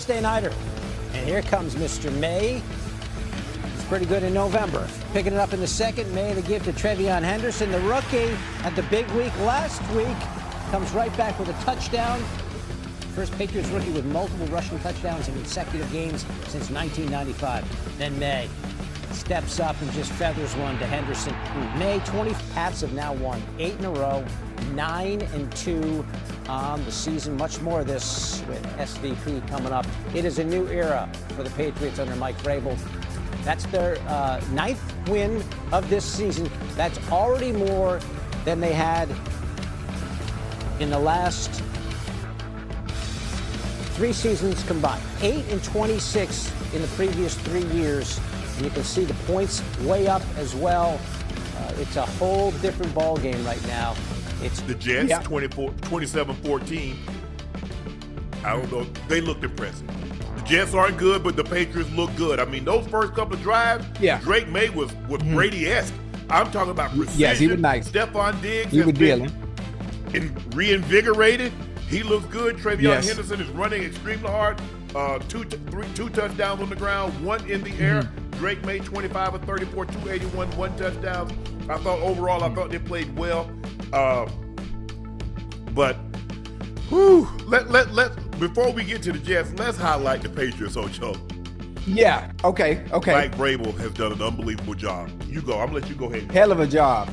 Thursday nighter. And here comes Mr. Maye. He's pretty good in November. Picking it up in the second. Maye to give to Trevion Henderson. The rookie had the big week last week. Comes right back with a touchdown. First Patriots rookie with multiple rushing touchdowns in consecutive games since 1995. Then Maye steps up and just feathers one to Henderson. Maye, 20 Pats have now won 8 in a row, 9-2 on the season. Much more of this with SVP coming up. It is a new era for the Patriots under Mike Vrabel. That's their 9th win of this season. That's already more than they had in the last 3 seasons combined. 8-26 in the previous 3 years. And you can see the points way up as well. It's a whole different ball game right now. It's the Jets, 27-14. I don't know. They looked impressive. The Jets aren't good, but the Patriots look good. I mean, those first couple of drives, Drake Maye was Brady-esque. I'm talking about precision. Yes, he was nice. Stephon Diggs he was dealing. Reinvigorated. He looks good. Trevion Henderson is running extremely hard. 2 touchdowns on the ground, 1 in the air. Drake Maye 25 of 34, 281, 1 touchdown. I thought overall, I thought they played well. But before we get to the Jets, let's highlight the Patriots, Ocho. Yeah. Okay. Mike Vrabel has done an unbelievable job. You go. I'm gonna let you go ahead. Hell of a job.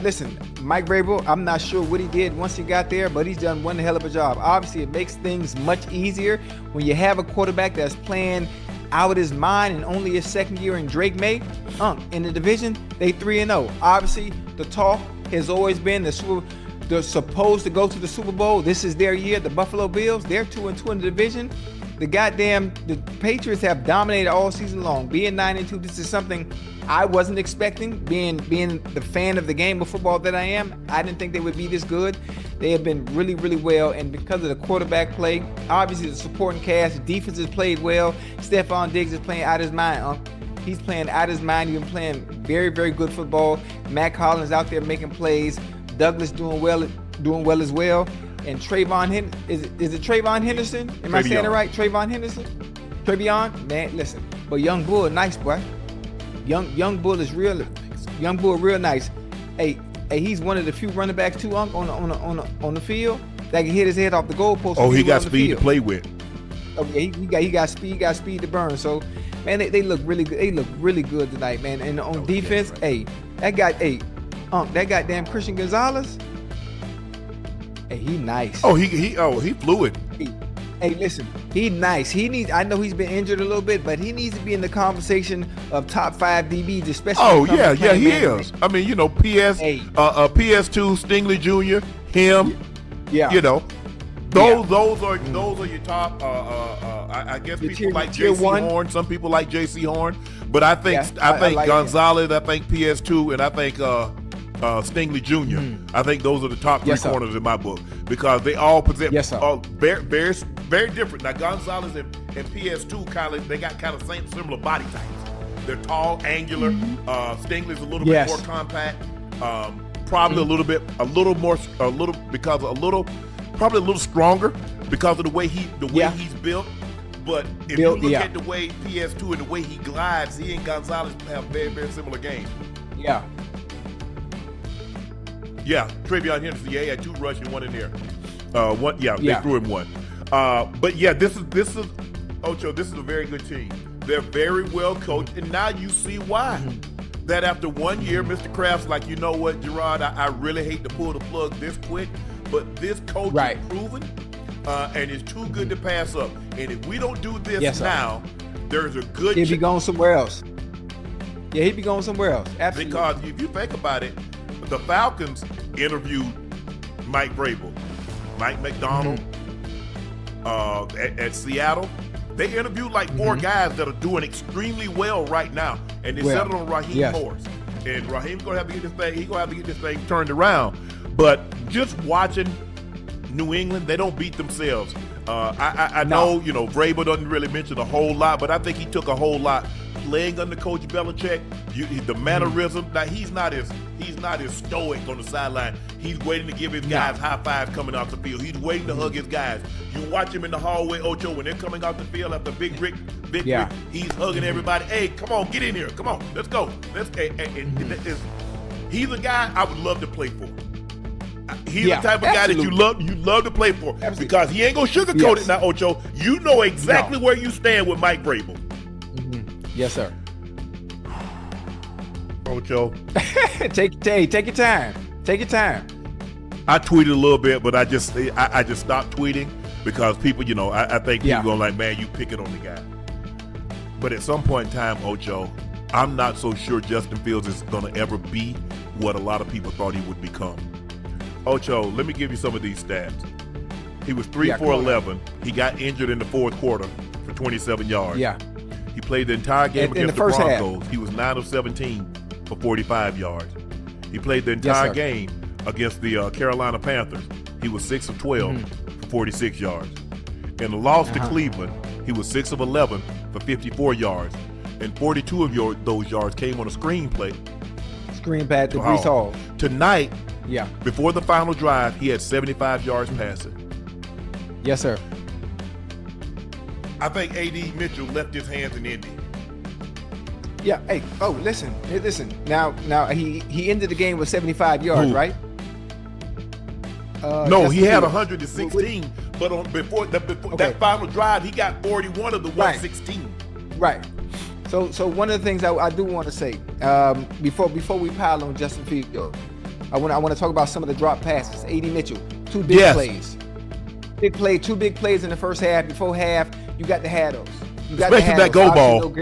Listen, Mike Vrabel, I'm not sure what he did once he got there, but he's done one hell of a job. Obviously, it makes things much easier when you have a quarterback that's playing out his mind and only his second year in Drake Maye. In the division, they 3-0. Obviously, the talk has always been they're supposed to go to the Super Bowl. This is their year. The Buffalo Bills, they're 2-2 in the division. The Patriots have dominated all season long. Being 9-2, this is something I wasn't expecting. Being the fan of the game of football that I am, I didn't think they would be this good. They have been really, really well, and because of the quarterback play, obviously the supporting cast, the defense has played well. Stephon Diggs is playing out of his mind. He's playing out of his mind. He's been playing very, very good football. Matt Collins out there making plays. Douglas doing well as well. And Trayvon, is it Trayvon Henderson? Am I saying it right? Trayvon Henderson? Trevion? Man, listen. But Young Bull, nice, boy. Young Bull is real. Young Bull, real nice. Hey, he's one of the few running backs too on the field that can hit his head off the goalpost. Oh, he got speed to play with. Oh, yeah, he got speed. He got speed to burn. So, man, they look really good. They look really good tonight, man. And on defense, right. That goddamn Christian Gonzalez. Hey, he nice. Oh, he fluid. Hey, listen, he nice. I know he's been injured a little bit, but he needs to be in the conversation of top 5 DBs, especially. Oh yeah, he is. I mean, PS2, Stingley Jr., him. Yeah. Those are your top. I guess people like J.C. Horn. Some people like J.C. Horn, but I think like Gonzalez. Him. I think PS2, and I think Stingley Jr. I think those are the top 3 corners in my book because they all possess very, very different. Now Gonzalez and PS2 they got kind of similar body types. They're tall, angular. Stingley's a little bit more compact. Probably a little stronger because of the way he's built. But if you look at the way PS2 and the way he glides, he and Gonzalez have very, very similar games. Yeah. Yeah, Trevion Henderson, he had 2 rushing, 1 in there. They threw him 1. But yeah, this is Ocho, this is a very good team. They're very well coached, and now you see why. That after 1 year, Mr. Kraft's like, you know what, Gerard, I really hate to pull the plug this quick, but this coach is proven, and it's too good to pass up. And if we don't do this now, there's a good he'll be going somewhere else. Yeah, he'd be going somewhere else. Absolutely. Because if you think about it, the Falcons interviewed Mike Vrabel, Mike McDonald at Seattle. They interviewed like 4 guys that are doing extremely well right now, and they settled on Raheem Morris. And Raheem's gonna have to get this thing. He's gonna have to get this thing turned around. But just watching New England, they don't beat themselves. I know, Vrabel doesn't really mention a whole lot, but I think he took a whole lot playing under Coach Belichick, the mannerism. Now he's not as stoic on the sideline. He's waiting to give his guys high fives coming off the field. He's waiting to hug his guys. You watch him in the hallway, Ocho, when they're coming off the field after Big Rick, he's hugging everybody. Hey, come on, get in here. Come on, let's go. He's a guy I would love to play for. He's the type of guy that you love to play for. Absolutely. Because he ain't gonna sugarcoat it now, Ocho. You know exactly where you stand with Mike Vrabel. Yes, sir. Ocho, take your time. Take your time. I tweeted a little bit, but I just stopped tweeting because people, I think people going like, man, you pick it on the guy. But at some point in time, Ocho, I'm not so sure Justin Fields is going to ever be what a lot of people thought he would become. Ocho, let me give you some of these stats. He was 3 for 11. He got injured in the fourth quarter for 27 yards. Yeah. He played the entire game against the Broncos. He was 9 of 17 for 45 yards. He played the entire game against the Carolina Panthers. He was 6 of 12 for 46 yards. In the loss to Cleveland, he was 6 of 11 for 54 yards. And 42 of those yards came on a screen play. Screen pass to Breece Hall. Tonight, before the final drive, he had 75 yards passing. Yes, sir. I think A.D. Mitchell left his hands in Indy. Yeah. Hey. Oh, listen. Now he ended the game with 75 yards, right? No, he had 116. But before that final drive, he got 41 of the 116. Right. So one of the things I do want to say before we pile on Justin Fields, I want to talk about some of the drop passes. A.D. Mitchell, 2 big plays. Two big plays in the first half. Before half, you got to have those. Especially that go ball.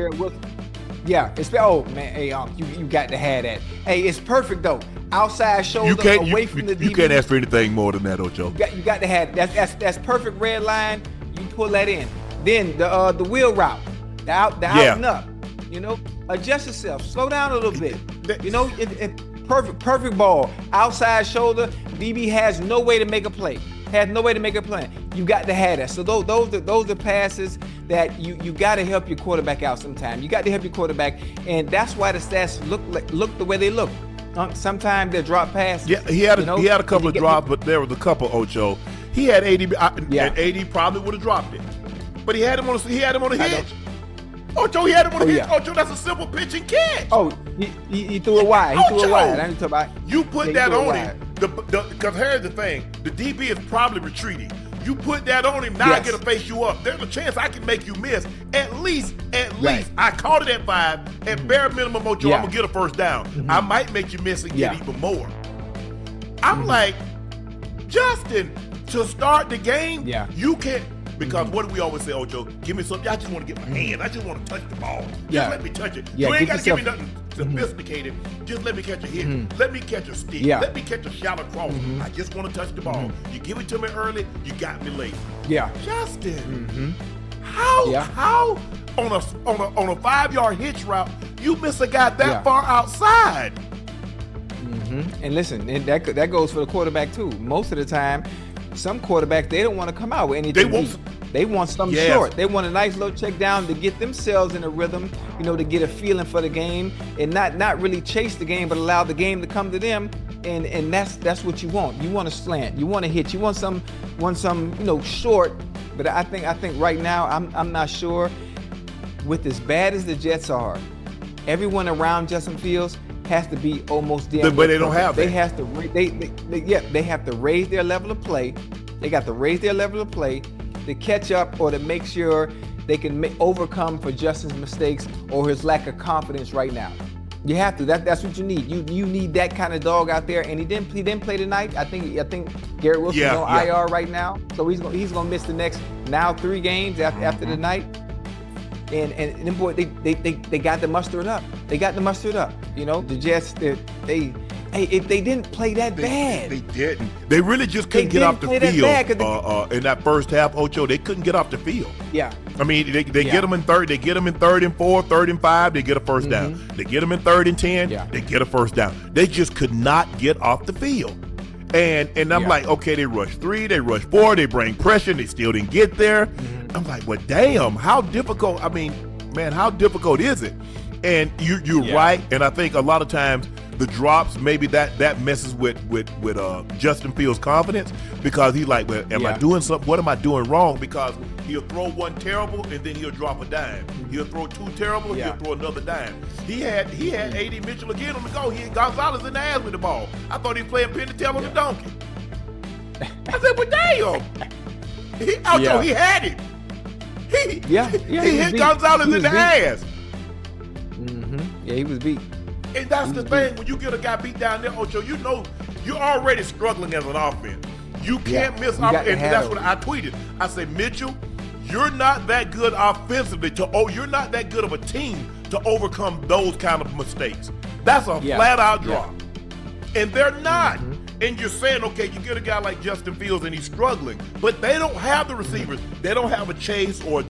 Yeah. You got to have that. Hey, it's perfect though. Outside shoulder away from the DB. You can't ask for anything more than that, Ocho. You got to have that's perfect red line. You pull that in. Then the wheel route, the out and up. Adjust yourself. Slow down a little bit. Perfect ball. Outside shoulder. DB has no way to make a play. You got to have that. So those are passes that you got to help your quarterback out sometime. You got to help your quarterback, and that's why the stats look the way they look. Sometimes they're drop passes. Yeah, he had a couple of drops, but there was a couple, Ocho. He had 80, and 80 probably would have dropped it, but he had him on a hitch. Ocho, he had him on a hitch. Ocho, that's a simple pitch and catch. Oh, he threw it wide. I ain't talking about. You put that on him. Because here's the thing, the DB is probably retreating. You put that on him, now I get to face you up. There's a chance I can make you miss. At least, I caught it at 5. At bare minimum, Ocho, I'm going to get a first down. I might make you miss and get even more. I'm like, Justin, to start the game, you can't. Because what do we always say, Ocho? Give me something. I just want to get my hand. I just want to touch the ball. Just let me touch it. You ain't got to give me nothing sophisticated. Just let me catch a hit. Let me catch a stick. Let me catch a shot across. I just want to touch the ball. You give it to me early, you got me late. Yeah. Justin, how on a 5-yard hitch route, you miss a guy that far outside? And listen, and that goes for the quarterback too. Most of the time, some quarterbacks, they don't want to come out with anything. They want something short. They want a nice little check down to get themselves in a rhythm, to get a feeling for the game and not really chase the game, but allow the game to come to them. And that's what you want. You want a slant. You want a hit. You want some short. But I think right now I'm not sure. With as bad as the Jets are, everyone around Justin Fields has to be almost there. But they don't have that. They have to raise their level of play. They got to raise their level of play to catch up or to make sure they can overcome for Justin's mistakes or his lack of confidence right now. You have to. That's what you need. You need that kind of dog out there. And he didn't play tonight. I think Garrett Wilson's on IR right now, so he's gonna miss the next 3 games after the night. And them boys, they got to muster it up. The Jets, if they didn't play that bad. They didn't. They really just couldn't get off the field. In that first half, Ocho, they couldn't get off the field. Yeah. I mean, they get them in third. They get them in 3rd and 4, 3rd and 5. They get a first down. They get them in 3rd and 10. They get a first down. They just could not get off the field. And I'm like, okay, they rush 3, they rush 4, they bring pressure, and they still didn't get there. I'm like, well, damn, how difficult. I mean, man, how difficult is it? And you're right. And I think a lot of times the drops, maybe that messes with Justin Fields' confidence, because he's like, well, am I doing something? What am I doing wrong? Because he'll throw one terrible and then he'll drop a dime. He'll throw two terrible and he'll throw another dime. He had A.D. Mitchell again on the go. He had Gonzalez in the ass with the ball. I thought he was playing pin to tail on the donkey. I said, well, damn. He had it. He hit Gonzalez in the ass. Yeah, he was beat. And that's the thing, when you get a guy beat down there, Ocho, you know you're already struggling as an offense. You can't miss. And that's what I tweeted. I said, Mitchell, you're not that good offensively you're not that good of a team to overcome those kind of mistakes. That's a flat out drop. And they're not. And you're saying, okay, you get a guy like Justin Fields and he's struggling, but they don't have the receivers. They don't have a Chase or